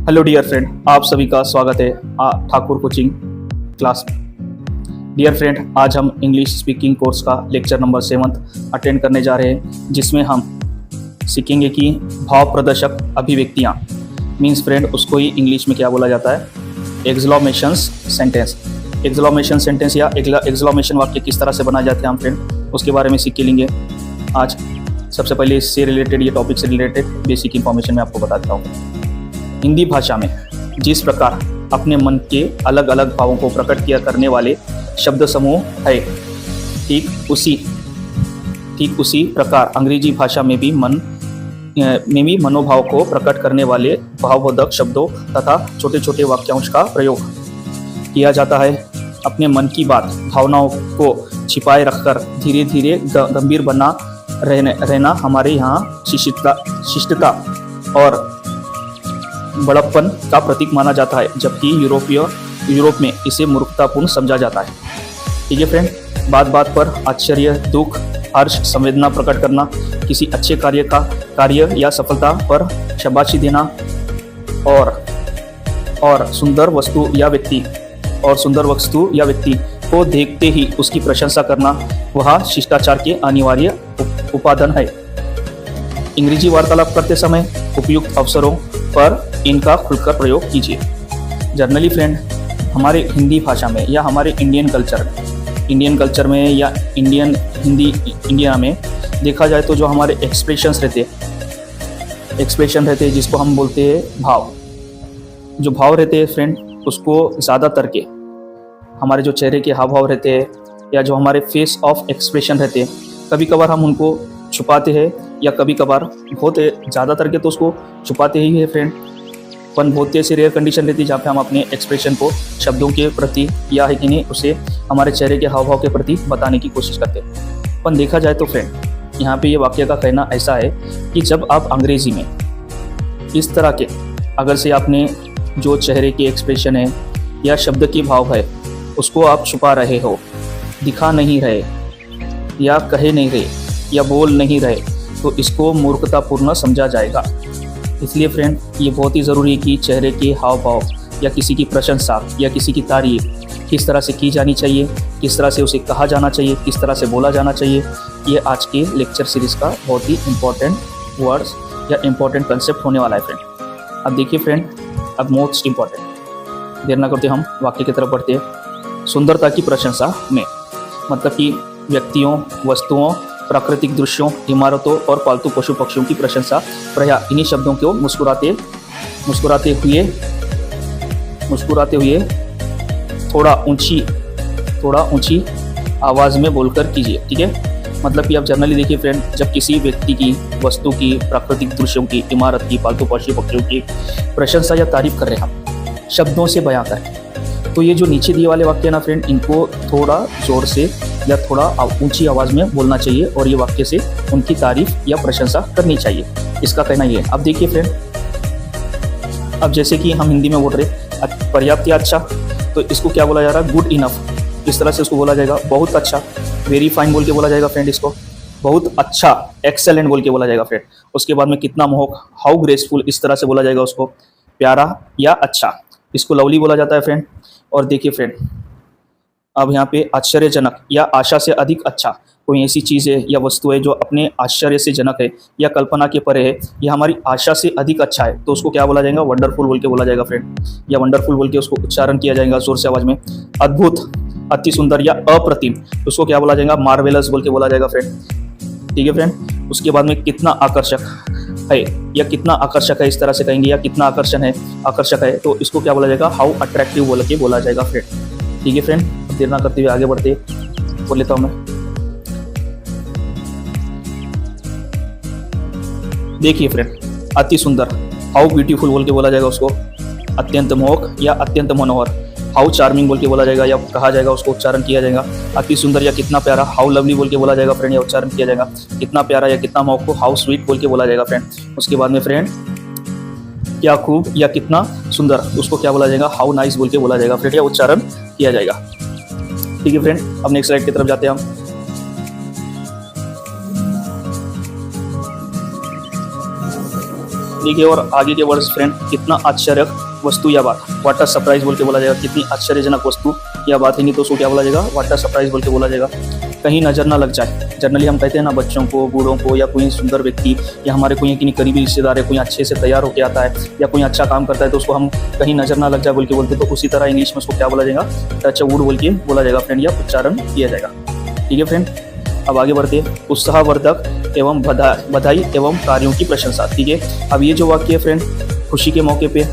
Hello dear friend, आप सभी का स्वागत है ठाकुर कोचिंग क्लास में। डियर फ्रेंड, आज हम इंग्लिश स्पीकिंग कोर्स का लेक्चर नंबर 7 अटेंड करने जा रहे हैं, जिसमें हम सीखेंगे कि भाव प्रदर्शक अभिव्यक्तियाँ मीन्स फ्रेंड उसको ही इंग्लिश में क्या बोला जाता है, एक्सक्लेमेशन सेंटेंस। एक्सक्लेमेशन सेंटेंस या एक्सक्लेमेशन वाक्य किस तरह से बनाए जाते हैं हम फ्रेंड उसके बारे में सीख के लेंगे आज। सबसे पहले इससे रिलेटेड, ये टॉपिक से रिलेटेड बेसिक इन्फॉर्मेशन मैं आपको बताता हूँ। हिंदी भाषा में जिस प्रकार अपने मन के अलग अलग भावों को प्रकट किया करने वाले शब्द समूह है, ठीक उसी प्रकार अंग्रेजी भाषा में भी मनोभाव को प्रकट करने वाले भावबोधक शब्दों तथा छोटे छोटे वाक्यांश का प्रयोग किया जाता है। अपने मन की बात, भावनाओं को छिपाए रखकर धीरे धीरे गंभीर बना रहना हमारे यहाँ शिष्टता और बड़प्पन का प्रतीक माना जाता है, जबकि यूरोप में इसे मूर्खतापूर्ण समझा जाता है। ठीक है फ्रेंड, बात बात पर आश्चर्य, दुख, हर्ष, संवेदना प्रकट करना, किसी अच्छे कार्य या सफलता पर शाबाशी देना और सुंदर वस्तु या व्यक्ति को देखते ही उसकी प्रशंसा करना, वह शिष्टाचार के अनिवार्य उपादान है। अंग्रेजी वार्तालाप करते समय उपयुक्त अवसरों पर इनका खुलकर प्रयोग कीजिए। जनरली फ्रेंड, हमारे हिंदी भाषा में या हमारे इंडियन कल्चर में या इंडिया में देखा जाए तो जो हमारे एक्सप्रेशन रहते हैं जिसको हम बोलते हैं भाव, जो भाव रहते हैं फ्रेंड, उसको ज़्यादातर के हमारे जो चेहरे के हाव भाव रहते हैं या जो हमारे फेस ऑफ एक्सप्रेशन रहते हैं, कभी कभार हम उनको छुपाते हैं या कभी कभार बहुत ज़्यादातर के तो उसको छुपाते ही है फ्रेंड। पर बहुत ऐसी रेयर कंडीशन रहती है जहाँ पे हम अपने एक्सप्रेशन को शब्दों के प्रति या है कि नहीं उसे हमारे चेहरे के हाव भाव के प्रति बताने की कोशिश करते हैं। पर देखा जाए तो फ्रेंड, यहाँ पे ये वाक्य का कहना ऐसा है कि जब आप अंग्रेजी में इस तरह के अगर से आपने जो चेहरे के एक्सप्रेशन है या शब्द के भाव है उसको आप छुपा रहे हो, दिखा नहीं रहे या कहे नहीं रहे या बोल नहीं रहे, तो इसको मूर्खतापूर्ण समझा जाएगा। इसलिए फ्रेंड, ये बहुत ही ज़रूरी है कि चेहरे के हाव भाव या किसी की प्रशंसा या किसी की तारीफ किस तरह से की जानी चाहिए, किस तरह से उसे कहा जाना चाहिए, किस तरह से बोला जाना चाहिए, ये आज के लेक्चर सीरीज़ का बहुत ही इम्पोर्टेंट वर्ड्स या इम्पोर्टेंट कंसेप्ट होने वाला है फ्रेंड। अब देखिए फ्रेंड, अब मोस्ट इम्पॉर्टेंट, देर ना करते हम वाक्य की तरफ बढ़ते हैं। सुंदरता की प्रशंसा में मतलब कि व्यक्तियों, वस्तुओं, प्राकृतिक दृश्यों, इमारतों और पालतू पशु पक्षियों की प्रशंसा प्रायः इन्हीं शब्दों को मुस्कुराते हुए थोड़ा ऊंची आवाज़ में बोलकर कीजिए। ठीक है, मतलब कि आप जनरली देखिए फ्रेंड, जब किसी व्यक्ति की, वस्तु की, प्राकृतिक दृश्यों की, इमारत की, पालतू पशु पक्षियों की प्रशंसा या तारीफ कर रहे हैं हम शब्दों से बयां करें, तो ये जो नीचे दिए वाले वाक्य ना फ्रेंड, इनको थोड़ा जोर से या थोड़ा ऊंची आवाज़ में बोलना चाहिए और ये वाक्य से उनकी तारीफ या प्रशंसा करनी चाहिए, इसका कहना ये है। अब देखिए फ्रेंड, अब जैसे कि हम हिंदी में बोल रहे पर्याप्त या अच्छा, तो इसको क्या बोला जा रहा है, गुड इनफ, इस तरह से उसको बोला जाएगा। बहुत अच्छा, वेरी फाइन बोल के बोला जाएगा फ्रेंड, इसको बहुत अच्छा, एक्सेलेंट बोल के बोला जाएगा फ्रेंड। उसके बाद में कितना मोहक, हाउ ग्रेसफुल, इस तरह से बोला जाएगा उसको। प्यारा या अच्छा, इसको लवली बोला जाता है फ्रेंड। और देखिए फ्रेंड, अब यहाँ पे आश्चर्यजनक या आशा से अधिक अच्छा, कोई ऐसी चीज़ है या वस्तु है जो अपने आश्चर्य से जनक है या कल्पना के परे है या हमारी आशा से अधिक अच्छा है, तो उसको क्या बोला जाएगा, वंडरफुल बोल के बोला जाएगा फ्रेंड, या वंडरफुल बोल के उसको उच्चारण किया जाएगा जोर से आवाज़ में। अद्भुत, अति सुंदर या अप्रतिम, उसको क्या बोला जाएगा, मार्वेलस बोल के बोला जाएगा फ्रेंड। ठीक है फ्रेंड, उसके बाद में कितना आकर्षक है या कितना आकर्षक है, इस तरह से कहेंगे, या कितना आकर्षक है, तो इसको क्या बोला जाएगा, हाउ अट्रैक्टिव बोल के बोला जाएगा फ्रेंड। ठीक है फ्रेंड, देर ना करते हुए आगे बढ़ते बोल लेता हूँ मैं। देखिए फ्रेंड, अति सुंदर, हाउ ब्यूटीफुल बोल के बोला जाएगा उसको। अत्यंत मोहक या अत्यंत मनोहर, हाउ चार्मिंग बोल के बोला जाएगा या कहा जाएगा, उसको उच्चारण किया जाएगा। अति सुंदर या कितना प्यारा, हाउ लवली बोल के बोला जाएगा फ्रेंड, या उच्चारण किया जाएगा। कितना प्यारा या कितना मोहक को हाउ स्वीट बोल के बोला जाएगा फ्रेंड। उसके बाद में फ्रेंड, क्या खूब या कितना सुंदर, उसको क्या बोला जाएगा, हाउ नाइस बोल के बोला जाएगा फ्रेंड, या उच्चारण किया जाएगा। ठीक है फ्रेंड, अब नेक्स्ट स्लाइड की तरफ जाते हैं हम। देखिए और आगे के वर्ड्स फ्रेंड, कितना आश्चर्य वस्तु या बात, व्हाट अ सरप्राइज बोल के बोला जाएगा। कितनी आश्चर्यजनक वस्तु या बात है, नहीं तो उसको क्या बोला जाएगा, व्हाट अ सरप्राइज बोल के बोला जाएगा। कहीं नजर ना लग जाए, जनरली हम कहते हैं ना बच्चों को, बूढ़ों को, या कोई सुंदर व्यक्ति या हमारे कोई किन्हीं करीबी रिश्तेदार है, कोई अच्छे से तैयार होकर आता है या कोई अच्छा काम करता है तो उसको हम कहीं नजर ना लग जाए बोल के बोलते, तो उसी तरह इंग्लिश में उसको क्या बोला जाएगा, टच अ वुड बोल के बोला जाएगा फ्रेंड, या उच्चारण किया जाएगा। ठीक है फ्रेंड, अब आगे बढ़ते हैं। उत्साहवर्धक एवं बधाई एवं कार्यों की प्रशंसा। ठीक है, अब ये जो वाक्य है फ्रेंड, खुशी के मौके पे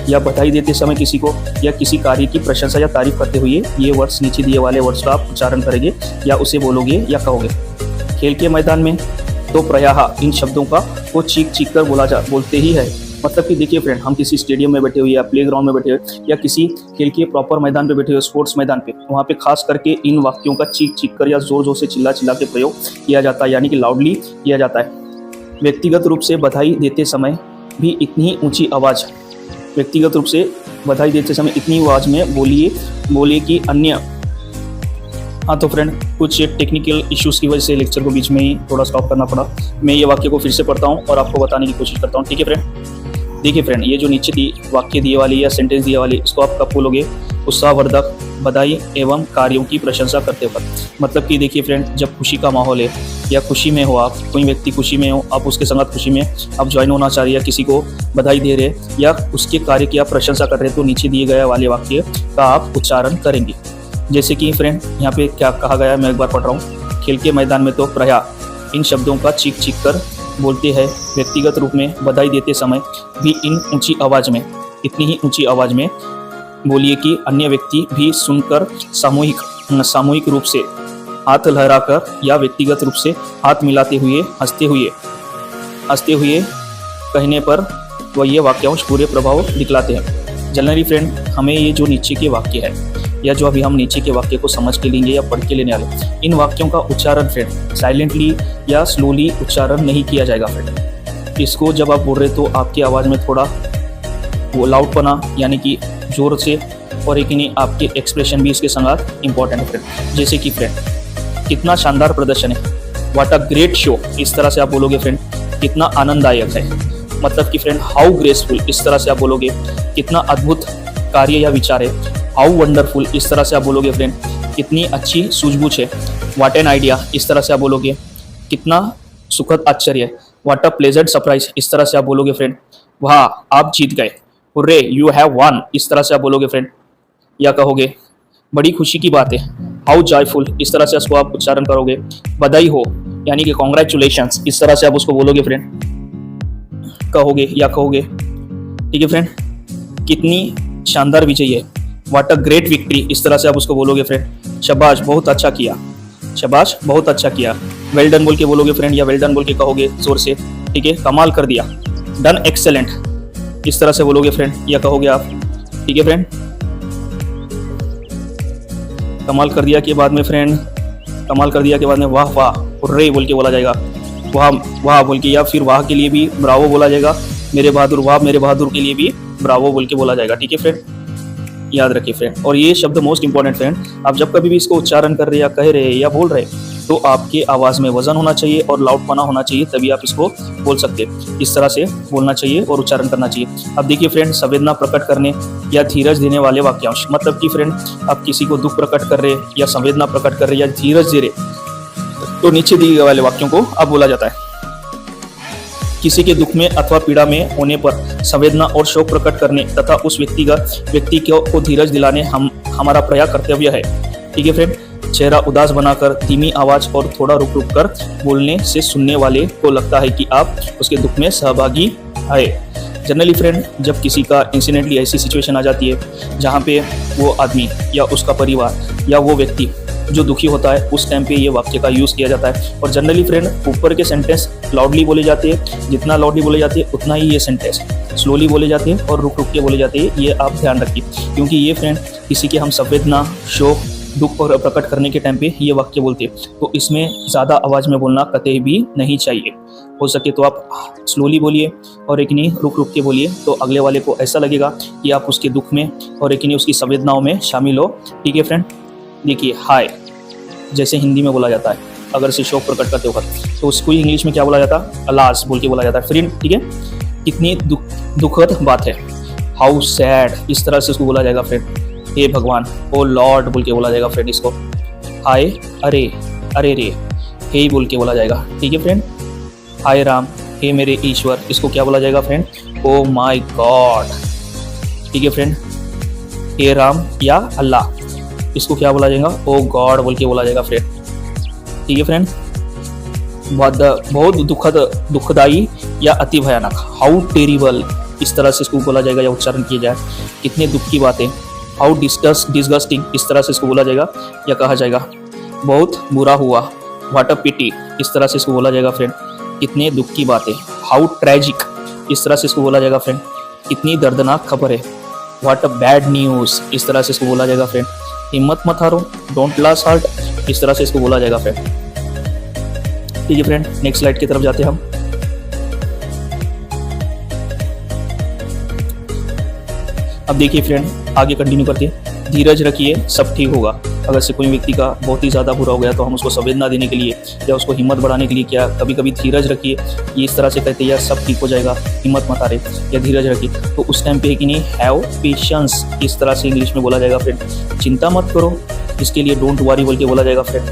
या बधाई देते समय किसी को या किसी कार्य की प्रशंसा या तारीफ करते हुए ये वर्ड्स, नीचे दिए वाले वर्ड्स का आप उच्चारण करेंगे या उसे बोलोगे या कहोगे। खेल के मैदान में तो प्रायः इन शब्दों का वो चीख कर बोलते ही है। मतलब कि देखिए फ्रेंड, हम किसी स्टेडियम में बैठे हुए या प्ले ग्राउंड में बैठे हुए या किसी खेल के प्रॉपर मैदान पे बैठे हुए, स्पोर्ट्स मैदान पे, वहाँ पे खास करके इन वाक्यों का चीख कर या जोर जोर से चिल्ला के प्रयोग किया जाता है, यानी कि लाउडली किया जाता है। व्यक्तिगत रूप से बधाई देते समय भी इतनी ऊंची आवाज़, व्यक्तिगत रूप से बधाई देते समय इतनी आवाज़ में बोलिए कि अन्य। हाँ तो फ्रेंड, कुछ टेक्निकल इश्यूज़ की वजह से लेक्चर को बीच में ही थोड़ा स्टॉप करना पड़ा। मैं ये वाक्य को फिर से पढ़ता हूँ और आपको बताने की कोशिश करता हूँ। ठीक है फ्रेंड, देखिए फ्रेंड, ये जो नीचे वाक्य दिए वाली या सेंटेंस दिए वाली, इसको आप कब बोलोगे, उत्साहवर्धक बधाई एवं कार्यों की प्रशंसा करते वक्त। मतलब कि देखिए फ्रेंड, जब खुशी का माहौल है या खुशी में हो आप, कोई व्यक्ति खुशी में हो, आप उसके संगत खुशी में आप ज्वाइन होना चाह रहे या किसी को बधाई दे रहे या उसके कार्य की आप प्रशंसा कर रहे, तो नीचे दिए गए वाले वाक्य का आप उच्चारण करेंगे। जैसे कि फ्रेंड यहाँ पे क्या कहा गया है, मैं एक बार पढ़ रहा हूँ। खेल के मैदान में तो प्रायः इन शब्दों का चीख कर बोलते हैं। व्यक्तिगत रूप में बधाई देते समय भी इन ऊंची आवाज़ में, इतनी ही ऊंची आवाज़ में बोलिए कि अन्य व्यक्ति भी सुनकर सामूहिक रूप से हाथ लहराकर या व्यक्तिगत रूप से हाथ मिलाते हुए हंसते हुए कहने पर वह ये वाक्यांश पूरे प्रभाव दिखलाते हैं। जनरली फ्रेंड, हमें ये जो नीचे के वाक्य है या जो अभी हम नीचे के वाक्य को समझ के लेंगे या पढ़ के लेने वाले, इन वाक्यों का उच्चारण फ्रेंड साइलेंटली या स्लोली उच्चारण नहीं किया जाएगा फ्रेंड। इसको जब आप बोल रहे तो आपकी आवाज़ में थोड़ा वो लाउडपना, यानी कि जोर से, और एक नहीं आपके एक्सप्रेशन भी इसके संग इंपॉर्टेंट है फ्रेंड। जैसे कि फ्रेंड, कितना शानदार प्रदर्शन है, व्हाट अ ग्रेट शो, इस तरह से आप बोलोगे फ्रेंड। कितना आनंददायक है, मतलब कि फ्रेंड हाउ ग्रेसफुल, इस तरह से आप बोलोगे। कितना अद्भुत कार्य या विचार है, हाउ वंडरफुल, इस तरह से आप बोलोगे फ्रेंड। कितनी अच्छी सूझबूझ है, व्हाट एन आइडिया, इस तरह से आप बोलोगे। कितना सुखद आश्चर्य, व्हाट अ प्लेजेंट सरप्राइज, इस तरह से आप बोलोगे फ्रेंड। वाह आप जीत गए, हुर्रे यू हैव वन, इस तरह से आप बोलोगे फ्रेंड। या कहोगे बड़ी खुशी की बात है, हाउ जॉयफुल, इस तरह से उसको आप उच्चारण करोगे। बधाई हो, यानी कि कॉन्ग्रेचुलेशंस, इस तरह से आप उसको बोलोगे फ्रेंड, कहोगे या कहोगे। ठीक है फ्रेंड, कितनी शानदार विजय है, व्हाट अ ग्रेट विक्ट्री, इस तरह से आप उसको बोलोगे फ्रेंड। शाबाश बहुत अच्छा किया, शाबाश बहुत अच्छा किया। वेल डन बोल के बोलोगे फ्रेंड, या वेल डन बोल के कहोगे जोर से। ठीक है, कमाल कर दिया, डन एक्सेलेंट, इस तरह से बोलोगे फ्रेंड या कहोगे आप। ठीक है फ्रेंड, कमाल कर दिया के बाद में फ्रेंड, कमाल कर दिया के बाद में वाह वाह हुर्रे बोल के बोला जाएगा। वाह वाह बोल के, या फिर वाह के लिए भी ब्रावो बोला जाएगा। मेरे बहादुर, वाह मेरे बहादुर के लिए भी ब्रावो बोल के बोला जाएगा। ठीक है फ्रेंड, याद रखिए फ्रेंड। और ये शब्द मोस्ट इंपॉर्टेंट फ्रेंड, आप जब कभी भी इसको उच्चारण कर रहे या कह रहे या बोल रहे, तो आपके आवाज़ में वजन होना चाहिए और लाउडपना होना चाहिए, तभी आप इसको बोल सकते हैं। इस तरह से बोलना चाहिए और उच्चारण करना चाहिए। अब देखिए फ्रेंड, संवेदना प्रकट करने या धीरज देने वाले वाक्यांश, मतलब कि फ्रेंड आप किसी को दुख प्रकट कर रहे या संवेदना प्रकट कर रहे या धीरज दे रहे, तो नीचे दिए गए वाले वाक्यों को अब बोला जाता है। किसी के दुख में अथवा पीड़ा में होने पर संवेदना और शोक प्रकट करने तथा उस व्यक्ति को धीरज दिलाने हमारा प्रयास कर्तव्य है। ठीक है फ्रेंड, चेहरा उदास बनाकर धीमी आवाज और थोड़ा रुक कर बोलने से सुनने वाले को लगता है कि आप उसके दुख में सहभागी है। जनरली फ्रेंड, जब किसी का इंसिडेंटली ऐसी सिचुएशन आ जाती है जहाँ पे वो आदमी या उसका परिवार या वो व्यक्ति जो दुखी होता है, उस टाइम पे ये वाक्य का यूज़ किया जाता है। और जनरली फ्रेंड, ऊपर के सेंटेंस लाउडली बोले जाते हैं, जितना लाउडली बोले जाते हैं उतना ही ये सेंटेंस स्लोली बोले जाते हैं और रुक के बोले जाते हैं। ये आप ध्यान रखिए, क्योंकि ये फ्रेंड किसी के हम संवेदना, शोक, दुख पर प्रकट करने के टाइम पे ये वाक्य बोलते हैं, तो इसमें ज़्यादा आवाज़ में बोलना कतई भी नहीं चाहिए। हो सके तो आप स्लोली बोलिए और एक नहीं रुक के बोलिए, तो अगले वाले को ऐसा लगेगा कि आप उसके दुख में और एक नहीं उसकी संवेदनाओं में शामिल हो। ठीक है फ्रेंड, देखिए हाय जैसे हिंदी में बोला जाता है अगर से शोक प्रकट करते वक्त, तो उसको इंग्लिश में क्या बोला जाता है, अलास बोल के बोला जाता है फ्रेंड। ठीक है, कितनी दुखद बात है। हाउ सैड, इस तरह से इसको बोला जाएगा फ्रेंड। हे भगवान, ओ लॉर्ड बोल के बोला जाएगा फ्रेंड इसको। हाय, अरे, अरे रे, हे बोल के बोला जाएगा, ठीक है फ्रेंड। हाय राम, हे मेरे ईश्वर, इसको क्या बोला जाएगा फ्रेंड? ओ माय गॉड, ठीक है फ्रेंड। हे राम या अल्लाह, इसको क्या बोला जाएगा? ओ गॉड बोल के बोला जाएगा फ्रेंड, ठीक है फ्रेंड। बहुत दुखदाई या अति भयानक, हाउ टेरिबल, इस तरह से इसको बोला जाएगा या उच्चारण किया जाए। कितने दुख की बातें, हाउ डिस्गस्टिंग, इस तरह से इसको बोला जाएगा या कहा जाएगा। बहुत बुरा हुआ, व्हाट अ पिटी, इस तरह से इसको बोला जाएगा फ्रेंड। कितने दुख की बातें, हाउ ट्रेजिक, इस तरह से इसको बोला जाएगा फ्रेंड। कितनी दर्दनाक खबर है, व्हाट अ बैड न्यूज़, इस तरह से इसको बोला जाएगा फ्रेंड। हिम्मत मत हारो, डोंट लॉस हार्ट, इस तरह से इसको बोला जाएगा फ्रेंड, ठीक है फ्रेंड। नेक्स्ट स्लाइड की तरफ जाते हैं हम। अब देखिए फ्रेंड, आगे कंटिन्यू करते हैं। धीरज रखिए, सब ठीक होगा। अगर से कोई व्यक्ति का बहुत ही ज़्यादा बुरा हो गया तो हम उसको संवेदना देने के लिए या उसको हिम्मत बढ़ाने के लिए क्या कभी कभी धीरज रखिए, ये इस तरह से कहते हैं यार सब ठीक हो जाएगा, हिम्मत मत हारे या धीरज रखिए, तो उस टाइम पे है कि नहीं, हैव पेशेंस, इस तरह से इंग्लिश में बोला जाएगा फ्रेंड। चिंता मत करो, इसके लिए डोंट वरी बोल के बोला जाएगा फ्रेंड।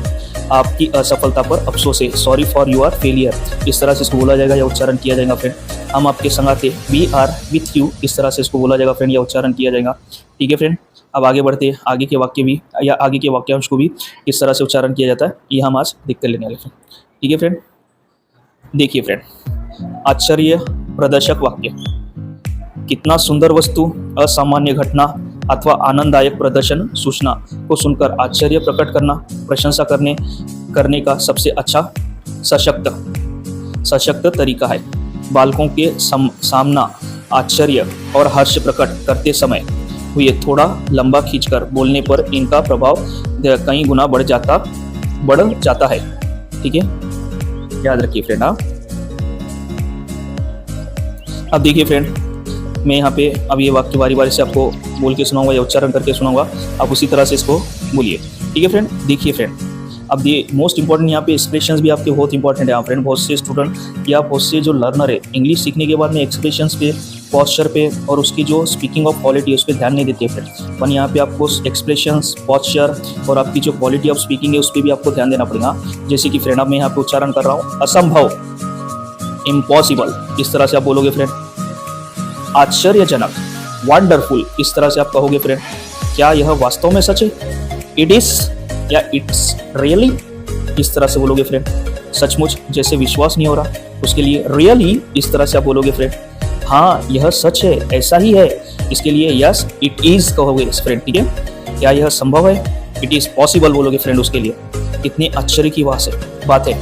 आपकी असफलता पर अफसोस है, सॉरी फॉर योर फेलियर, इस तरह से इसको बोला जाएगा या उच्चारण किया जाएगा फ्रेंड। हम आपके संगाते, वी आर विथ यू, इस तरह से इसको बोला जाएगा फ्रेंड या उच्चारण किया जाएगा, ठीक है फ्रेंड। अब आगे बढ़ते हैं, आगे के वाक्य भी या आगे के वाक्यांश को भी इस तरह से उच्चारण किया जाता है, ये हम आज देख कर लेने वाले हैं, ठीक है फ्रेंड। देखिए फ्रेंड, आश्चर्य प्रदर्शक वाक्य, कितना सुंदर वस्तु, असामान्य घटना अथवा आनंददायक प्रदर्शन सूचना को सुनकर आश्चर्य प्रकट करना प्रशंसा करने का सबसे अच्छा सशक्त तरीका है। बालकों के सामना आश्चर्य और हर्ष प्रकट करते समय हुए थोड़ा लंबा खींचकर बोलने पर इनका प्रभाव कई गुना बढ़ जाता है, ठीक है, याद रखिए फ्रेंड। अब देखिए फ्रेंड, मैं यहाँ पे अब ये वाक्य बारी बारी से आपको बोल के सुनाऊंगा या उच्चारण करके सुनाऊंगा, आप उसी तरह से इसको बोलिए, ठीक है फ्रेंड। देखिए फ्रेंड, अब ये मोस्ट इंपॉर्टेंट यहाँ पे एक्सप्रेशंस भी आपके बहुत इंपॉर्टेंट है यहाँ फ्रेंड। बहुत से स्टूडेंट या बहुत से जो लर्नर है इंग्लिश सीखने के बाद में एक्सप्रेशंस पे, पॉस्चर पे और उसकी जो स्पीकिंग ऑफ क्वालिटी है उस पर ध्यान नहीं देते फ्रेंड। पर यहाँ पे आपको एक्सप्रेशंस, पॉस्चर और आपकी जो क्वालिटी ऑफ स्पीकिंग है उस पर भी आपको ध्यान देना पड़ेगा। जैसे कि फ्रेंड, अब मैं यहाँ पे उच्चारण कर रहा हूँ, असंभव, इम्पॉसिबल, इस तरह से आप बोलोगे फ्रेंड। आश्चर्यजनक, वंडरफुल, इस तरह से आप कहोगे फ्रेंड। क्या यह वास्तव में सच है, इट इज या इट्स रियली, इस तरह से बोलोगे फ्रेंड। सचमुच, जैसे विश्वास नहीं हो रहा, उसके लिए रियली, इस तरह से आप बोलोगे फ्रेंड। हाँ, यह सच है, ऐसा ही है, इसके लिए यस इट इज कहोगे फ्रेंड, ठीक है। क्या यह संभव है, इट इज पॉसिबल बोलोगे फ्रेंड उसके लिए। कितनी आश्चर्य की बात है,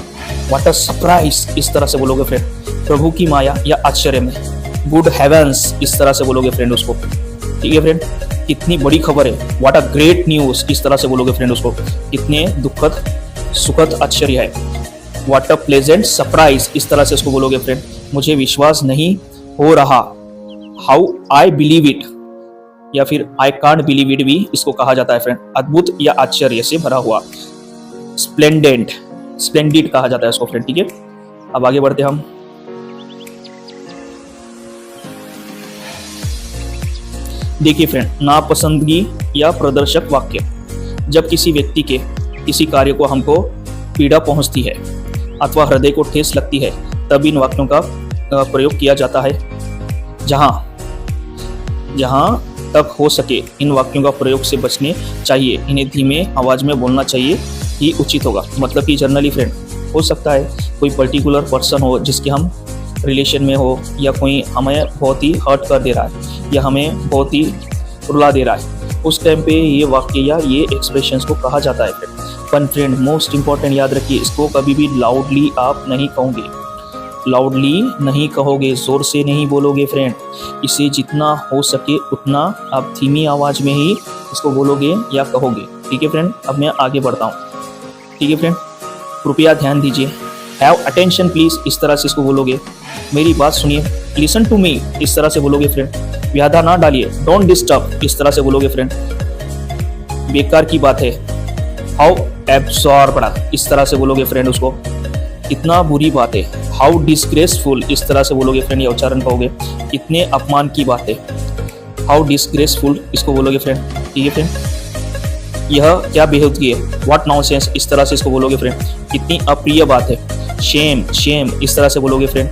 व्हाट अ सरप्राइज, इस तरह से बोलोगे फ्रेंड। प्रभु की माया या आश्चर्य में, गुड हेवेंस, इस तरह से बोलोगे फ्रेंड उसको, ठीक है फ्रेंड। कितनी बड़ी खबर है, व्हाट अ ग्रेट न्यूज, इस तरह से बोलोगे फ्रेंड उसको। कितने दुखद सुखद आश्चर्य है, व्हाट अ प्लेजेंट सरप्राइज, इस तरह से इसको बोलोगे फ्रेंड। मुझे विश्वास नहीं हो रहा, हाउ आई बिलीव इट, या फिर आई कांट बिलीव इट भी इसको कहा जाता है फ्रेंड। अद्भुत या आश्चर्य से भरा हुआ, स्प्लेंडिड कहा जाता है इसको फ्रेंड, ठीक है। अब आगे बढ़ते हम। देखिए फ्रेंड, नापसंदगी या प्रदर्शक वाक्य, जब किसी व्यक्ति के किसी कार्य को हमको पीड़ा पहुंचती है अथवा हृदय को ठेस लगती है, तब इन वाक्यों का प्रयोग किया जाता है। जहां तक हो सके इन वाक्यों का प्रयोग से बचने चाहिए, इन्हें धीमे आवाज में बोलना चाहिए ही उचित होगा। मतलब कि जनरली फ्रेंड, हो सकता है कोई पर्टिकुलर पर्सन हो जिसके हम रिलेशन में हो, या कोई हमें बहुत ही हर्ट कर दे रहा है या हमें बहुत ही रुला दे रहा है, उस टाइम पे ये वाक्य या ये एक्सप्रेशंस को कहा जाता है फ्रेंड। पर फ्रेंड, मोस्ट इंपॉर्टेंट याद रखिए, इसको कभी भी लाउडली आप नहीं कहोगे, लाउडली नहीं कहोगे, जोर से नहीं बोलोगे फ्रेंड। इसे जितना हो सके उतना आप धीमी आवाज में ही इसको बोलोगे या कहोगे, ठीक है फ्रेंड। अब मैं आगे बढ़ता हूँ, ठीक है फ्रेंड, कृपया ध्यान दीजिए, हैव अटेंशन प्लीज, इस तरह से इसको बोलोगे। मेरी बात सुनिए, लिसन टू मी, इस तरह से बोलोगे फ्रेंड। व्याधा ना डालिए, डोंट डिस्टर्ब, इस तरह से बोलोगे फ्रेंड। बेकार की बात है, हाउ एब्सॉर्ब्ड, इस तरह से बोलोगे फ्रेंड उसको। कितना बुरी बात है, हाउ डिसग्रेसफुल, इस तरह से बोलोगे फ्रेंड, या उच्चारण कहोगे, कितने अपमान की बात है, हाउ डिसग्रेसफुल इसको बोलोगे फ्रेंड, ठीक है फ्रेंड। यह क्या बेहूदगी है, व्हाट नॉनसेंस, इस तरह से इसको बोलोगे फ्रेंड, कितनी अप्रिय बात है, शेम शेम इस तरह से बोलोगे फ्रेंड,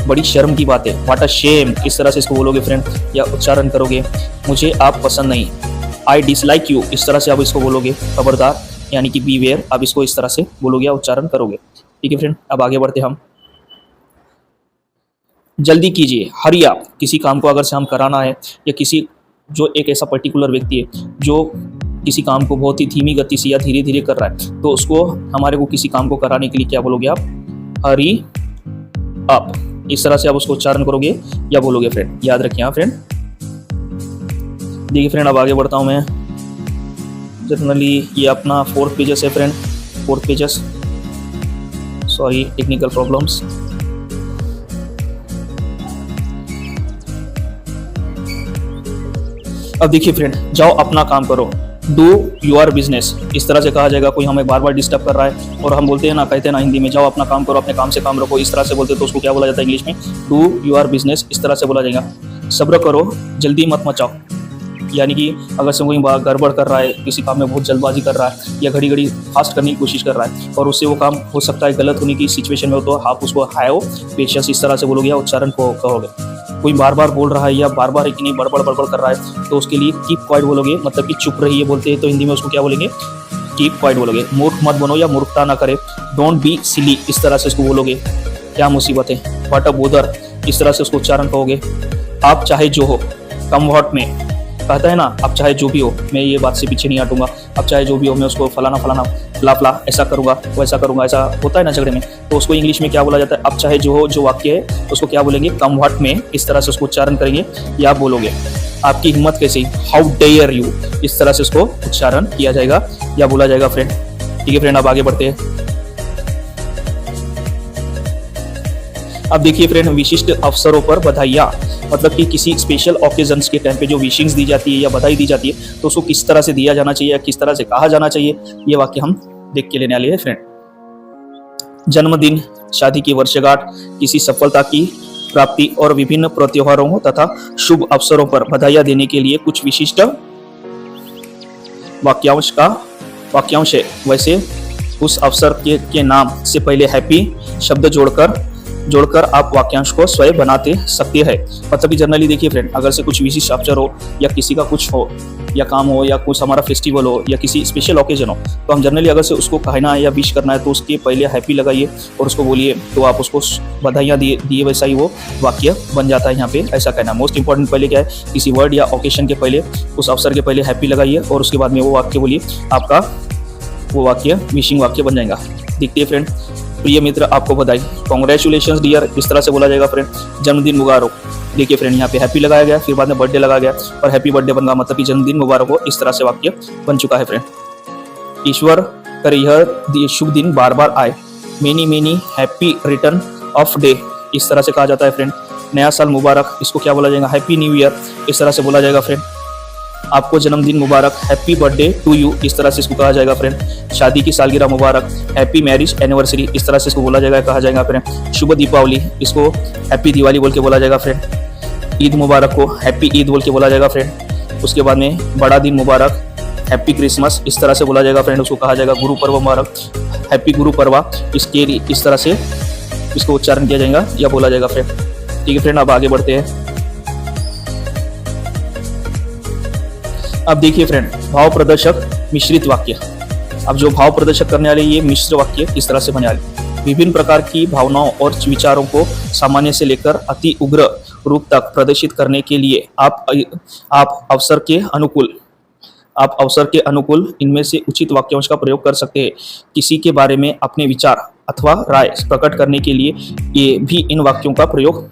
बड़ी शर्म की बात है, व्हाट अ शेम इस तरह से इसको बोलोगे फ्रेंड, या उच्चारण करोगे, मुझे आप पसंद नहीं, आई डिसलाइक यू, इस तरह से आप इसको बोलोगे, खबरदार यानी कि बीवेयर, आप इसको इस तरह से बोलोगे या उच्चारण करोगे, ठीक है फ्रेंड। अब आगे बढ़ते हम, जल्दी कीजिए, हरी आप, किसी काम को अगर से हम कराना है, या किसी जो एक ऐसा पर्टिकुलर व्यक्ति है जो किसी काम को बहुत ही धीमी गति से या धीरे धीरे कर रहा है, तो उसको हमारे को किसी काम को कराने के लिए क्या बोलोगे आप, हरी अप, इस तरह से आप उसको उच्चारण करोगे या बोलोगे फ्रेंड, याद रखिए हाँ फ्रेंड। देखिए फ्रेंड, अब आगे बढ़ता हूँ मैं। जनरली ये अपना 4th पेजेस है friend, 4th pages, sorry technical problems. अब देखिए फ्रेंड, जाओ अपना काम करो, डू योर बिजनेस, इस तरह से कहा जाएगा, कोई हमें बार बार डिस्टर्ब कर रहा है और हम बोलते हैं ना, कहते हैं ना हिंदी में, जाओ अपना काम करो, अपने काम से काम रखो, इस तरह से बोलते हैं, तो उसको क्या बोला जाता है इंग्लिश में, डू योर बिजनेस, इस तरह से बोला जाएगा। सब्र करो, जल्दी मत मचाओ, यानी कि अगर से कोई गड़बड़ कर रहा है, किसी काम में बहुत जल्दबाजी कर रहा है, या घड़ी घड़ी फास्ट करने की कोशिश कर रहा है और उससे वो काम हो सकता है गलत होने की सिचुएशन में हो, तो आप उसको हायो पेशेंस इस तरह से बोलोगे या उच्चारण को कहोगे। कोई बार बार बोल रहा है या बार बार इतनी बड़बड़ बड़बड़ कर रहा है, तो उसके लिए कीप क्वाइट बोलोगे, मतलब कि चुप रहिए बोलते हैं, तो हिंदी में उसको क्या बोलेंगे, कीप क्वाइट बोलोगे। मूर्ख मत बनो या मूर्खता ना करे, डोंट बी सिली, इस तरह से इसको बोलोगे, क्या मुसीबत है, व्हाट अ बोदर, इस तरह से उसको उच्चारण कहोगे। आप चाहे जो हो, कम व्हाट में कहता है ना, आप चाहे जो भी हो, मैं ये बात से पीछे नहीं हटूंगा, आप चाहे जो भी हो, मैं उसको फलाना फलाना फला फला ऐसा करूंगा वैसा करूंगा, ऐसा होता है ना झगड़े में, तो उसको इंग्लिश में क्या बोला जाता है, आप चाहे जो हो, जो वाक्य है उसको क्या बोलेंगे, कम व्हाट में, इस तरह से उसको उच्चारण करेंगे या बोलोगे। आपकी हिम्मत कैसी, हाउ डेयर यू, इस तरह से उसको उच्चारण किया जाएगा या बोला जाएगा फ्रेंड, ठीक है फ्रेंड। अब आगे बढ़ते हैं। अब देखिए फ्रेंड, विशिष्ट अवसरों पर बधाइयाँ, मतलब कि किसी स्पेशल ओकेजन्स के टाइम पे जो विशिंग्स दी जाती है या बधाई दी जाती है, तो उसको किस तरह से दिया जाना चाहिए या किस तरह से कहा जाना चाहिए, ये वाक्य हम देख के लेने वाले हैं फ्रेंड। जन्मदिन, शादी की वर्षगांठ, किसी सफलता की प्राप्ति और विभिन्न त्योहारों तथा शुभ अवसरों पर बधाइयाँ देने के लिए कुछ विशिष्ट वाक्यांश है। वैसे उस अवसर के नाम से पहले हैप्पी शब्द जोड़कर आप वाक्यांश को स्वयं बनाते सकते हैं। मतलब कि जनरली देखिए फ्रेंड, अगर से कुछ विशिष्ट अवसर हो या किसी का कुछ हो या काम हो या कुछ हमारा फेस्टिवल हो या किसी स्पेशल ओकेजन हो, तो हम जनरली अगर से उसको कहना है या विश करना है, तो उसके पहले हैप्पी लगाइए और उसको बोलिए, तो आप उसको बधाइयाँ दिए वैसा ही वो वाक्य बन जाता है। यहाँ पे ऐसा कहना मोस्ट इंपॉर्टेंट, पहले क्या है, किसी वर्ड या ओकेजन के पहले, उस अवसर के पहले हैप्पी लगाइए और उसके बाद में वो वाक्य बोलिए, आपका वो वाक्य विशिंग वाक्य बन जाएगा। देखते हैं फ्रेंड, प्रिय मित्र आपको बधाई, कॉन्ग्रेचुलेशंस डियर, इस तरह से बोला जाएगा फ्रेंड। जन्मदिन मुबारक, देखिए फ्रेंड यहाँ पे हैप्पी लगाया गया, फिर बाद में बर्थडे लगाया गया और हैप्पी बर्थडे बन गया, मतलब कि जन्मदिन मुबारक हो, इस तरह से वाक्य बन चुका है फ्रेंड। ईश्वर करे यह शुभ दिन बार बार आए, many many happy return of day, इस तरह से कहा जाता है फ्रेंड। नया साल मुबारक, इसको क्या बोला जाएगा, हैप्पी न्यू ईयर, इस तरह से बोला जाएगा फ्रेंड। आपको जन्मदिन मुबारक, हैप्पी बर्थडे टू यू, इस तरह से इसको कहा जाएगा फ्रेंड। शादी की सालगिरह मुबारक, हैप्पी मैरिज एनिवर्सरी, इस तरह से इसको बोला जाएगा, कहा जाएगा फ्रेंड। शुभ दीपावली, इसको हैप्पी दिवाली बोल के बोला जाएगा फ्रेंड। ईद मुबारक को हैप्पी ईद बोल के बोला जाएगा फ्रेंड। उसके बाद में बड़ा दिन मुबारक, हैप्पी क्रिसमस, इस तरह से बोला जाएगा फ्रेंड। उसको कहा जाएगा गुरु पर्व मुबारक, हैप्पी गुरु पर्व, इसके इस तरह से इसको उच्चारण किया जाएगा या बोला जाएगा फ्रेंड। ठीक है फ्रेंड, अब आगे बढ़ते हैं। अब देखिए फ्रेंड, भाव प्रदर्शक मिश्रित वाक्य। अब जो भाव प्रदर्शक करने वाले ये मिश्र वाक्य इस तरह से बने वाले, विभिन्न प्रकार की भावनाओं और विचारों को सामान्य से लेकर अति उग्र रूप तक प्रदर्शित करने के लिए आप अवसर के अनुकूल इनमें से उचित वाक्यांश का प्रयोग कर सकते हैं। किसी के बारे में अपने विचार अथवा राय प्रकट करने के लिए ये भी इन वाक्यों का प्रयोग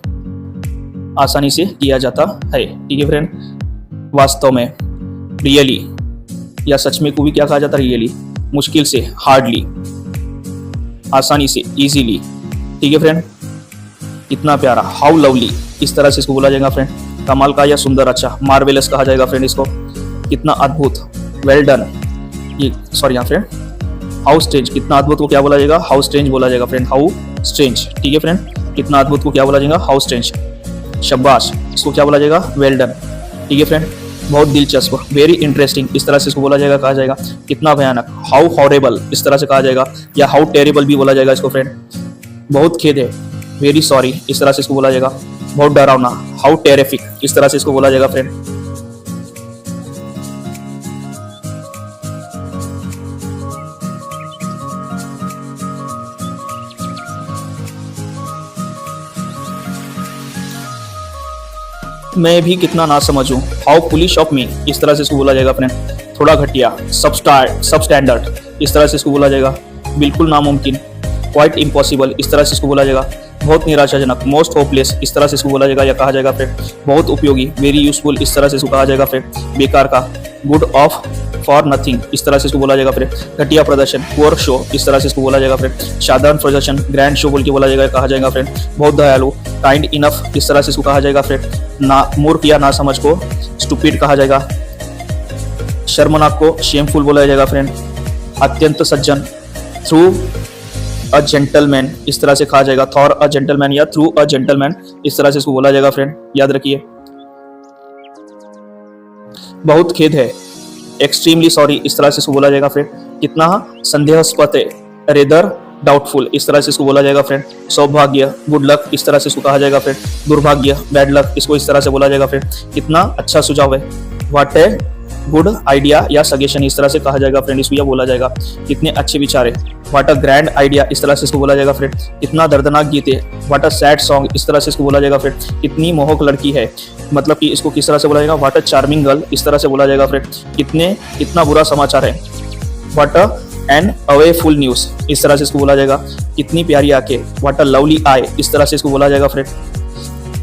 आसानी से किया जाता है। ठीक है फ्रेंड, वास्तव में, रियली या सच में को भी क्या कहा जाता है, रियली, मुश्किल से, हार्डली, आसानी से, इजीली। ठीक है फ्रेंड, कितना प्यारा, हाउ लवली, इस तरह से इसको बोला जाएगा फ्रेंड। कमाल का या सुंदर, अच्छा, मार्वेलस कहा जाएगा फ्रेंड इसको। कितना अद्भुत, वेल डन, ये सॉरी यहाँ फ्रेंड, हाउ स्ट्रेंज, कितना अद्भुत को क्या बोला जाएगा, हाउ स्ट्रेंज बोला जाएगा फ्रेंड। How strange. ठीक है फ्रेंड, कितना अद्भुत को क्या बोला जाएगा, हाउ स्ट्रेंज। शाबाश, इसको क्या बोला जाएगा, वेल डन। ठीक है फ्रेंड, बहुत दिलचस्प, वेरी इंटरेस्टिंग, इस तरह से इसको बोला जाएगा, कहा जाएगा। कितना भयानक, हाउ हॉरेबल इस तरह से कहा जाएगा, या हाउ टेरेबल भी बोला जाएगा इसको फ्रेंड। बहुत खेद है, वेरी सॉरी इस तरह से इसको बोला जाएगा। बहुत डरावना, हाउ टेरिफिक इस तरह से इसको बोला जाएगा फ्रेंड। मैं भी कितना ना समझूं, हाउ पुलिश ऑफ मी इस तरह से इसको बोला जाएगा फ्रेंड। थोड़ा घटिया, सब स्टैंडर्ड इस तरह से इसको बोला जाएगा। बिल्कुल नामुमकिन, क्वाइट इम्पॉसिबल इस तरह से इसको बोला जाएगा। बहुत निराशाजनक, मोस्ट होपलेस इस तरह से इसको बोला जाएगा या कहा जाएगा फ्रेंड। बहुत उपयोगी, वेरी यूजफुल इस तरह से इसको कहा जाएगा फ्रेंड। बेकार का, गुड ऑफ फॉर नथिंग इस तरह से इसको बोला जाएगा फ्रेंड। घटिया प्रदर्शन, पुअर शो इस तरह से इसको बोला जाएगा फ्रेंड। साधारण प्रदर्शन, ग्रैंड शो बोल के बोला जाएगा, कहा जाएगा फ्रेंड। बहुत दयालु, काइंड इनफ इस तरह से इसको कहा जाएगा फ्रेंड। ना मूर्ख या ना समझ को स्टूपिड कहा जाएगा। शर्मनाक को शेमफुल बोला जाएगा फ्रेंड। अत्यंत सज्जन, थ्रू अ जेंटलमैन इस तरह से कहा जाएगा। थॉर अ जेंटलमैन या थ्रू अ जेंटलमैन इस तरह से इसको बोला जाएगा फ्रेंड, याद रखिए। बहुत खेद है, एक्सट्रीमली सॉरी इस तरह से इसको बोला जाएगा फ्रेंड। कितना संदेहास्पद है, रेदर डाउटफुल इस तरह से इसको बोला जाएगा फ्रेंड। सौभाग्य, गुड लक इस तरह से इसको कहा जाएगा फ्रेंड। दुर्भाग्य, बैड लक इसको इस तरह से बोला जाएगा फ्रेंड। कितना अच्छा सुझाव है, व्हाट ए गुड आइडिया या सजेशन इस तरह से कहा जाएगा फ्रेंड, इसको यह बोला जाएगा। कितने अच्छे विचार है, व्हाट अ ग्रैंड आइडिया इस तरह से इसको बोला जाएगा फ्रेंड। कितना दर्दनाक गीत है, व्हाट अ सैड सॉन्ग इस तरह से इसको बोला जाएगा फ्रेंड। कितनी मोहक लड़की है, मतलब कि इसको किस तरह से बोला जाएगा, व्हाट अ चार्मिंग गर्ल इस तरह से बोला जाएगा फ्रेंड। कितना बुरा समाचार है, व्हाट अ एन अवेफुल न्यूज इस तरह से इसको बोला जाएगा। कितनी प्यारी आंखें, व्हाट अ लवली आई इस तरह से इसको बोला जाएगा फ्रेंड।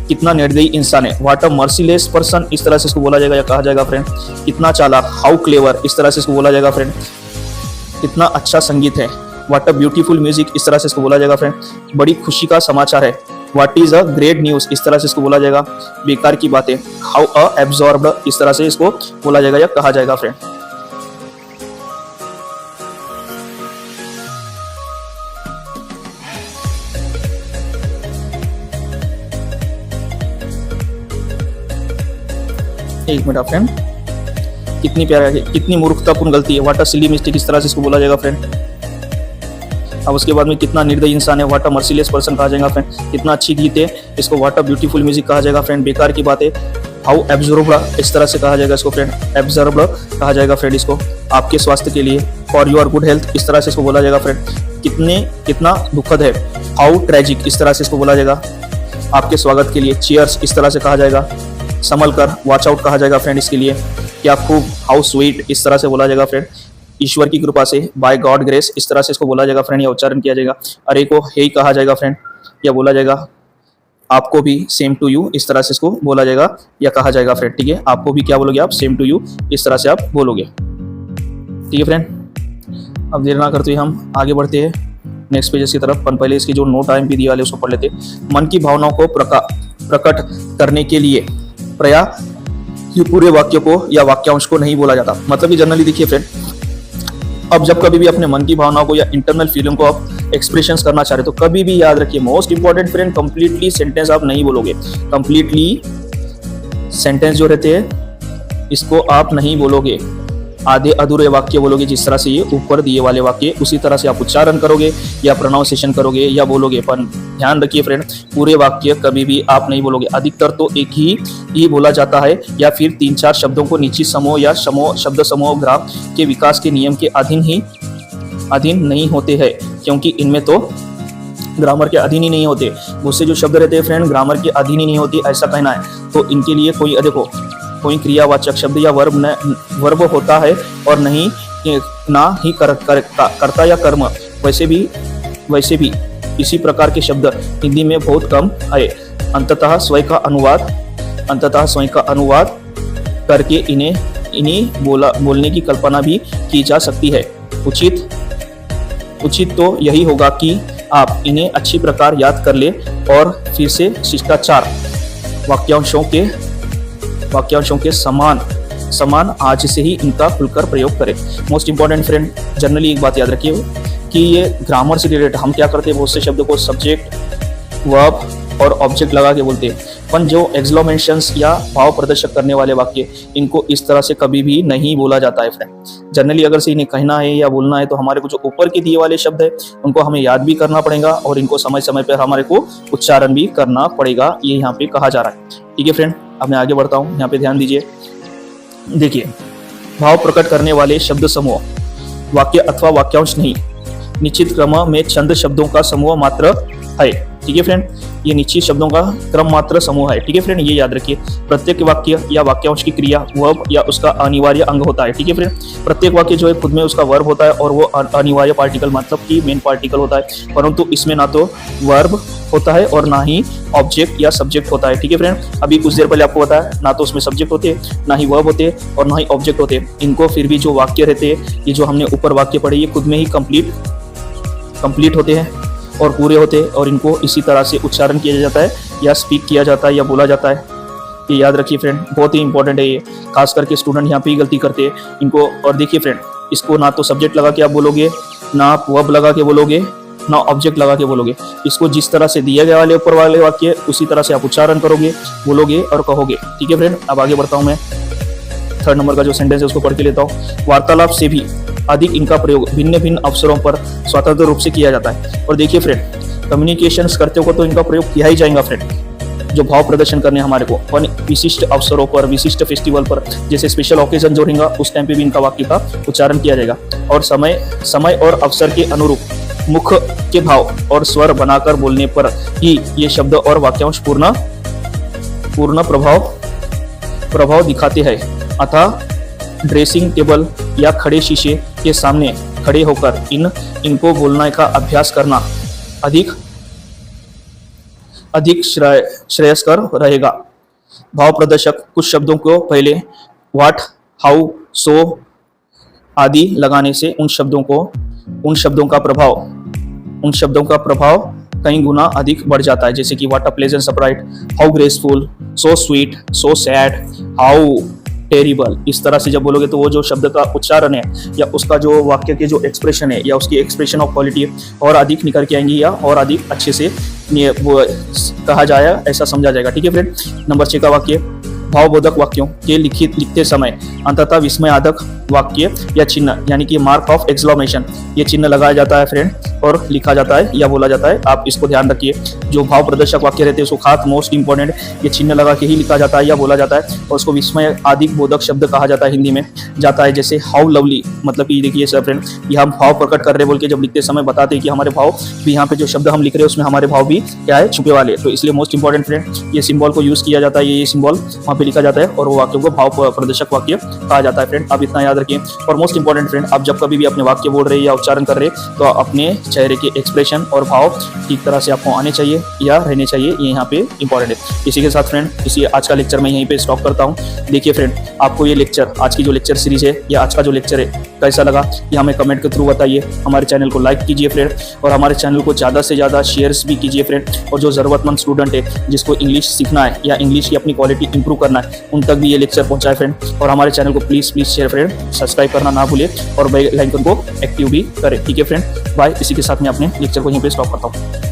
कितना निर्दयी इंसान है, व्हाट अ मर्सीलेस पर्सन इस तरह से इसको बोला जाएगा या कहा जाएगा फ्रेंड। कितना चालाक, हाउ क्लेवर इस तरह से इसको बोला जाएगा फ्रेंड। कितना अच्छा संगीत है, व्हाट अ ब्यूटीफुल म्यूजिक इस तरह से इसको बोला जाएगा फ्रेंड। बड़ी खुशी का समाचार है, what is a great news इस तरह से इसको बोला जाएगा। बेकार की बातें, हाउ अ एब्जॉर्ब्ड इस तरह से इसको बोला जाएगा या कहा जाएगा फ्रेंड। एक मिनट फ्रेंड, कितनी प्यारा है, कितनी मूर्खतापूर्ण गलती है, व्हाट अ सिली मिस्टेक इस तरह से इसको बोला जाएगा फ्रेंड। अब उसके बाद में कितना निर्दयी इंसान है, व्हाट अ मर्सीलेस पर्सन कहा जाएगा फ्रेंड। कितना अच्छी गीत है, इसको व्हाट अ ब्यूटीफुल म्यूजिक कहा जाएगा फ्रेंड। बेकार की बात है, हाउ एब्जॉर्ब्ड इस तरह से कहा जाएगा इसको फ्रेंड। एब्जॉर्ब्ड कहा जाएगा फ्रेंड इसको, आपके स्वास्थ्य के लिए, फॉर योर गुड हेल्थ इस तरह से इसको बोला जाएगा फ्रेंड। कितना दुखद है, हाउ ट्रेजिक इस तरह से इसको बोला जाएगा, आपके स्वागत के लिए। चीयर्स इस तरह से कहा जाएगा। संभल कर, वॉच आउट कहा जाएगा फ्रेंड इसके लिए। क्या खूब, हाउ स्वीट इस तरह से बोला जाएगा फ्रेंड। ईश्वर की कृपा से, बाय गॉड ग्रेस इस तरह से इसको बोला जाएगा फ्रेंड, या उच्चारण किया जाएगा। अरे को हे कहा जाएगा फ्रेंड, या बोला जाएगा। आपको भी सेम टू यू इस तरह से इसको बोला जाएगा या कहा जाएगा फ्रेंड। ठीक है, आपको भी क्या बोलोगे आप, सेम टू यू इस तरह से आप बोलोगे। ठीक है फ्रेंड, अब देर ना करते हुए हम आगे बढ़ते हैं नेक्स्ट पेजेस की तरफ। पहले इसकी जो नोट टाइम भी दिया वाले उसको पढ़ लेते। मन की भावनाओं को प्रकट करने के लिए ये पूरे वाक्य को या वाक्यांश को नहीं बोला जाता। मतलब कि जनरली देखिए फ्रेंड, अब जब कभी भी अपने मन की भावनाओं को या इंटरनल फीलिंग को आप एक्सप्रेशंस करना चाह रहे तो कभी भी याद रखिए, most important friend, completely sentence आप नहीं बोलोगे। कंप्लीटली सेंटेंस जो रहते हैं इसको आप नहीं बोलोगे, आधे अधूरे वाक्य बोलोगे। जिस तरह से ये ऊपर दिए वाले वाक्य, उसी तरह से आप उच्चारण करोगे या प्रोनाउंसिएशन करोगे या बोलोगे। पर ध्यान रखिए फ्रेंड, पूरे वाक्य कभी भी आप नहीं बोलोगे। अधिकतर तो एक ही बोला जाता है, या फिर 3-4 शब्दों को निश्चित समूह या शब्द समूह ग्राम के विकास के नियम के अधीन नहीं होते हैं, क्योंकि इनमें तो ग्रामर के अधीन ही नहीं होते। उससे जो शब्द रहते हैं फ्रेंड, ग्रामर के अधीन ही नहीं होती, ऐसा कहना है। तो इनके लिए कोई क्रियावाचक शब्द या वर्ब होता है, और ना ही कर्ता या कर्म। वैसे भी इसी प्रकार के शब्द हिंदी में बहुत कम है। अंततः स्वयं का अनुवाद करके इन्हें बोलने की कल्पना भी की जा सकती है। उचित तो यही होगा कि आप इन्हें अच्छी प्रकार याद कर ले और फिर से शिष्टाचार वाक्यांशों के समान आज से ही इनका खुलकर प्रयोग करें। मोस्ट इंपॉर्टेंट फ्रेंड, जनरली एक बात याद रखिए कि ये ग्रामर से रिलेटेड हम क्या करते हैं, बहुत से शब्द को सब्जेक्ट, वर्ब और ऑब्जेक्ट लगा के बोलते हैं, पर जो एक्सक्लेमेशंस या भाव प्रदर्शक करने वाले वाक्य, इनको इस तरह से कभी भी नहीं बोला जाता है फ्रेंड। जनरली अगर से इन्हें कहना है या बोलना है तो हमारे को जो ऊपर के दिए वाले शब्द है उनको हमें याद भी करना पड़ेगा और इनको समय समय पर हमारे को उच्चारण भी करना पड़ेगा, ये यहाँ पे कहा जा रहा है। ठीक है फ्रेंड, अब मैं आगे बढ़ता हूँ, यहाँ पे ध्यान दीजिए। देखिए, भाव प्रकट करने वाले शब्द समूह वाक्य अथवा वाक्यांश नहीं, निश्चित क्रम में छंद शब्दों का समूह मात्र है। ठीक है फ्रेंड, ये निश्चित शब्दों का क्रम मात्र समूह है। ठीक है फ्रेंड, ये याद रखिए। प्रत्येक वाक्य या वाक्यांश की क्रिया वर्ब या उसका अनिवार्य अंग होता है। ठीक है फ्रेंड, प्रत्येक वाक्य जो है खुद में उसका वर्ब होता है और वो अनिवार्य पार्टिकल मतलब कि मेन पार्टिकल होता है, परंतु इसमें ना तो वर्ब होता है और ना ही ऑब्जेक्ट या सब्जेक्ट होता है। ठीक है फ्रेंड, अभी कुछ देर पहले आपको बताया, ना तो उसमें सब्जेक्ट होते हैं, ना ही वर्ब होते हैं और ना ही ऑब्जेक्ट होते हैं। इनको फिर भी जो वाक्य रहते हैं, ये जो हमने ऊपर वाक्य पढ़े, ये खुद में ही कंप्लीट होते हैं और पूरे होते हैं और इनको इसी तरह से उच्चारण किया जाता है या स्पीक किया जाता है या बोला जाता है। ये याद रखिए फ्रेंड, बहुत ही इंपॉर्टेंट है ये, खास करके स्टूडेंट यहाँ पे ही गलती करते हैं इनको। और देखिए फ्रेंड, इसको ना तो सब्जेक्ट लगा के आप बोलोगे, ना आप वर्ब लगा के बोलोगे, ना ऑब्जेक्ट लगा के बोलोगे। इसको जिस तरह से दिए गए वाले ऊपर वाले वाक्य उसी तरह से आप उच्चारण करोगे, बोलोगे और कहोगे। ठीक है फ्रेंड, अब आगे बढ़ता हूँ मैं। 3rd नंबर का जो सेंटेंस है उसको पढ़ के लेता हूँ। वार्तालाप से भी अधिक इनका प्रयोग भिन्न भिन्न अवसरों पर स्वतंत्र रूप से किया जाता है। और देखिए फ्रेंड, कम्युनिकेशन करते हो तो इनका प्रयोग किया ही जाएगा फ्रेंड। जो भाव प्रदर्शन करने हमारे को विशिष्ट अवसरों पर, विशिष्ट फेस्टिवल पर, जैसे स्पेशल ओकेजन जो रहेगा उस टाइम पे भी इनका वाक्य का उच्चारण किया जाएगा। और समय और अवसर के अनुरूप मुख के भाव और स्वर बनाकर बोलने पर ही ये शब्द और वाक्यांश पूर्ण प्रभाव दिखाते हैं। अतः ड्रेसिंग टेबल या खड़े शीशे के सामने खड़े होकर इनको बोलने का अभ्यास करना अधिक श्रेयस्कर रहेगा। भाव प्रदर्शक कुछ शब्दों को पहले व्हाट, हाउ, सो आदि लगाने से उन शब्दों का प्रभाव कई गुना अधिक बढ़ जाता है। जैसे कि what a pleasant surprise, how graceful, so sweet, so sad, how terrible. इस तरह से जब बोलोगे तो वो जो शब्द का उच्चारण है या उसका जो वाक्य के जो एक्सप्रेशन है या उसकी एक्सप्रेशन ऑफ क्वालिटी है और अधिक निकल के आएंगी या और अधिक अच्छे से वो कहा जाएगा, ऐसा समझा जाएगा। ठीक है फ्रेंड, नंबर 6 का वाक्य, भावबोधक वाक्यों के लिखते समय अंततः विस्मयादक वाक्य या चिन्ह यानी कि मार्क ऑफ एक्सक्लेमेशन, ये चिन्ह लगाया जाता है फ्रेंड और लिखा जाता है या बोला जाता है। आप इसको ध्यान रखिए, जो भाव प्रदर्शक वाक्य रहते हैं उसको खास मोस्ट इंपॉर्टेंट ये चिन्ह लगा के ही लिखा जाता है या बोला जाता है और उसको विस्मय आदि बोधक शब्द कहा जाता है, हिंदी में जाता है। जैसे हाउ लवली, मतलब कि देखिए सर फ्रेंड, ये हम भाव प्रकट कर रहे बोल के जब लिखते समय बताते हैं कि हमारे भाव भी, यहाँ पे जो शब्द हम लिख रहे हैं उसमें हमारे भाव भी क्या है, छुपे वाले। तो इसलिए मोस्ट इंपॉर्टेंट फ्रेंड ये सिंबल को यूज किया जाता है, ये सिंबल वहाँ पे लिखा जाता है और वो वाक्यों को भाव प्रदर्शक वाक्य कहा जाता है फ्रेंड। आप इतना याद रखिए। और मोस्ट इंपॉर्टेंट फ्रेंड, आप जब कभी भी अपने वाक्य बोल रहे हैं या उच्चारण कर रहे हैं तो अपने चेहरे के एक्सप्रेशन और भाव ठीक तरह से आपको आने चाहिए या रहने चाहिए, ये यहाँ पे इंपॉर्टेंट है। इसी के साथ फ्रेंड, इसी आज का लेक्चर मैं यहीं पे स्टॉप करता हूँ। देखिए फ्रेंड, आपको ये लेक्चर, आज की जो लेक्चर सीरीज है या आज का जो लेक्चर है कैसा लगा ये हमें कमेंट के थ्रू बताइए। हमारे चैनल को लाइक कीजिए फ्रेंड और हमारे चैनल को ज़्यादा से ज़्यादा शेयर्स भी कीजिए फ्रेंड। और जो ज़रूरतमंद स्टूडेंट है जिसको इंग्लिश सीखना है या इंग्लिश की अपनी क्वालिटी इंप्रूव करना है उन तक भी ये लेक्चर पहुँचाए फ्रेंड। और हमारे चैनल को प्लीज़ शेयर फ्रेंड, सब्सक्राइब करना ना भूलिए और बेल आइकन को एक्टिव भी करें। ठीक है फ्रेंड, बाय। इसी के साथ मैं अपने लेक्चर को यहीं पे स्टॉप करता हूँ।